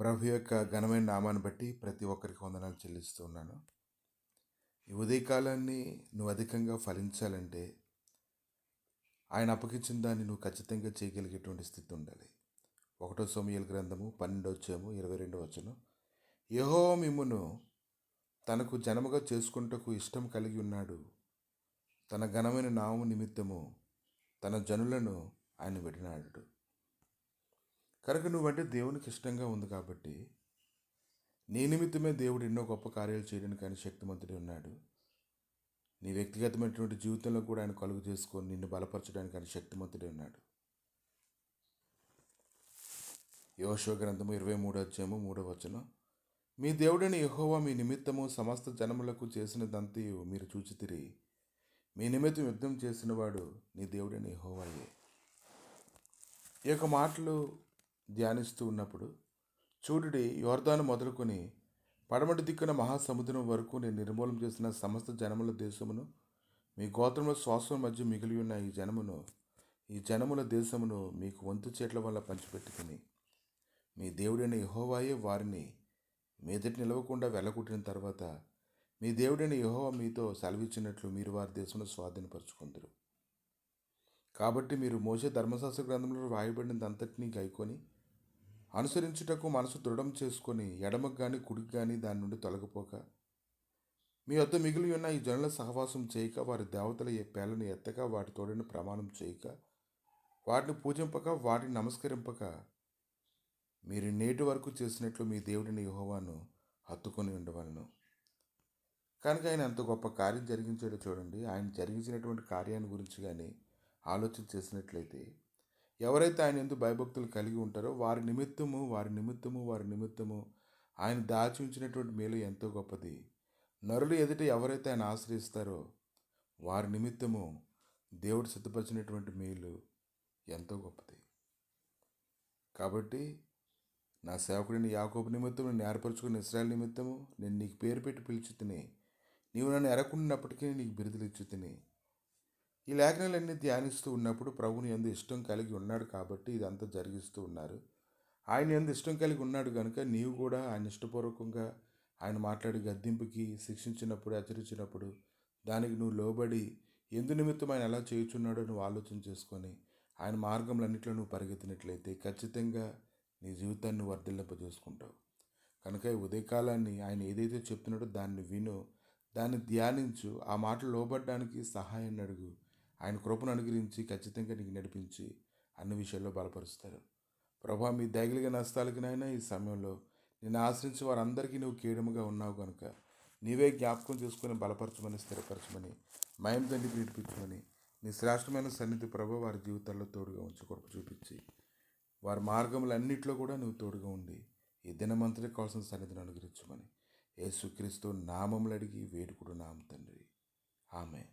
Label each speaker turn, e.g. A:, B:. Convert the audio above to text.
A: ప్రభు యొక్క ఘనమైన నామాన్ని బట్టి ప్రతి ఒక్కరికి వందనాలు చెల్లిస్తూ ఉన్నాను. ఈ ఉదయకాలాన్ని నువ్వు అధికంగా ఫలించాలంటే ఆయన అప్పగించిన దాన్ని నువ్వు ఖచ్చితంగా చేయగలిగేటువంటి స్థితి ఉండాలి. 1 సమూయేలు గ్రంథము 12:22 యెహోవా మిమ్మును తనకు జనముగా చేసుకుంటకు ఇష్టం కలిగి ఉన్నాడు. తన ఘనమైన నామము నిమిత్తము తన జనులను ఆయన విడినాడు. కనుక నువ్వంటే దేవునికి ఇష్టంగా ఉంది కాబట్టి నీ నిమిత్తమే దేవుడు ఎన్నో గొప్ప కార్యాలు చేయడానికి ఆయన శక్తిమంతుడే ఉన్నాడు. నీ వ్యక్తిగతమైనటువంటి జీవితంలో కూడా ఆయన కలుగు చేసుకొని నిన్ను బలపరచడానికి ఆయన శక్తిమంతుడే ఉన్నాడు. యోషువ గ్రంథము 23:3 మీ దేవుడైన యెహోవా మీ నిమిత్తము సమస్త జనములకు చేసినదంతయు మీరు చూచితిరి. మీ నిమిత్తం యుద్ధం చేసిన వాడు నీ దేవుడైన యెహోవాయే. ఈ యొక్క మాటలు ధ్యానిస్తూ ఉన్నప్పుడు చూడుడి, యోర్దాను మొదలుకొని పడమటి దిక్కున మహాసముద్రం వరకు నేను నిర్మూలన చేసిన సమస్త జనముల దేశమును, మీ గోత్రముల శ్వాసం మధ్య మిగిలి ఉన్న ఈ జనముల దేశమును మీకు వంతు చేట్ల వల్ల పంచిపెట్టుకుని మీ దేవుడైన యెహోవాయే వారిని మీదటి నిలవకుండా వెళ్ళగొట్టిన తర్వాత మీ దేవుడైన యెహోవా మీతో సెలవిచ్చినట్లు మీరు వారి దేశమును స్వాధీనపరుచుకుందరు. కాబట్టి మీరు మోషే ధర్మశాస్త్ర గ్రంథంలో రాయబడినదంతటినీ గైకొని అనుసరించుటకు మనసు దృఢం చేసుకొని ఎడమకు కానీ కుడికి కానీ దాని నుండి తొలగిపోక మీ వద్ద మిగిలి ఉన్న ఈ జనుల సహవాసం చేయక, వారి దేవతల పేలను ఎత్తక, వాటి తోడని ప్రమాణం చేయక, వాటిని పూజింపక, వాటిని నమస్కరింపక మీరు నేటి వరకు చేసినట్లు మీ దేవుడిని యెహోవాను హత్తుకొని ఉండవలను. కనుక ఆయన ఎంత గొప్ప కార్యం జరిగించాడో చూడండి. ఆయన జరిగించినటువంటి కార్యాన్ని గురించి కానీ ఆలోచన చేసినట్లయితే ఎవరైతే ఆయన యందు భయభక్తులు కలిగి ఉంటారో వారి నిమిత్తము ఆయన దాచి ఉంచినటువంటి మేలు ఎంతో గొప్పది. నరులు ఎదుట ఎవరైతే ఆయన ఆశ్రయిస్తారో వారి నిమిత్తము దేవుడు సిద్ధపరిచినటువంటి మేలు ఎంతో గొప్పది. కాబట్టి నా సేవకుడిని యాకోబు నిమిత్తము నేను ఏర్పరచుకున్న ఇశ్రాయేలు నిమిత్తము నేను నీకు పేరు పెట్టి పిలిచి తిని, నీవు నన్ను ఎరకున్నప్పటికీ నీకు బిరుదులు ఇచ్చి తిని. ఈ లేఖనాలన్నీ ధ్యానిస్తూ ఉన్నప్పుడు ప్రభుని యందు ఇష్టం కలిగి ఉన్నాడు కాబట్టి ఇదంతా జరిగిస్తూ ఉన్నారు. ఆయన యందు ఇష్టం కలిగి ఉన్నాడు కనుక నీవు కూడా ఆయన ఇష్టపూర్వకంగా ఆయన మాట్లాడి గద్దింపుకి, శిక్షించినప్పుడు, హెచ్చరించినప్పుడు దానికి నువ్వు లోబడి ఎందు నిమిత్తం ఆయన ఎలా చేయుచున్నాడో నువ్వు ఆలోచన చేసుకొని ఆయన మార్గంలన్నింటిలో నువ్వు పరిగెత్తినట్లయితే ఖచ్చితంగా నీ జీవితాన్ని నువ్వు వర్ధిల్లింపజేసుకుంటావు. కనుక ఈ ఉదయకాలాన్ని ఆయన ఏదైతే చెప్తున్నాడో దాన్ని విను, దాన్ని ధ్యానించు, ఆ మాటలు లోబడడానికి సహాయాన్ని అడుగు. ఆయన కృపను అనుగ్రహించి ఖచ్చితంగా నీకు నడిపించి అన్ని విషయాల్లో బలపరుస్తారు. ప్రభా, మీ దయగలిగిన నష్టాలకి నాయన ఈ సమయంలో నిన్ను ఆశ్రయించి వారందరికీ నువ్వు కీడముగా ఉన్నావు కనుక నీవే జ్ఞాపకం చేసుకొని బలపరచమని, స్థిరపరచమని, మయం తండ్రి పీడిపించమని నీ శ్రేష్టమైన సన్నిధి ప్రభు వారి జీవితాల్లో తోడుగా ఉంచి కృప చూపించి వారి మార్గములన్నింటిలో కూడా నువ్వు తోడుగా ఉండి ఈ దినమంతటి కావాల్సిన సన్నిధిని అనుగ్రహించమని యేసుక్రీస్తు నామములు అడిగి వేడుకుడు నామ తండ్రి. ఆమెన్.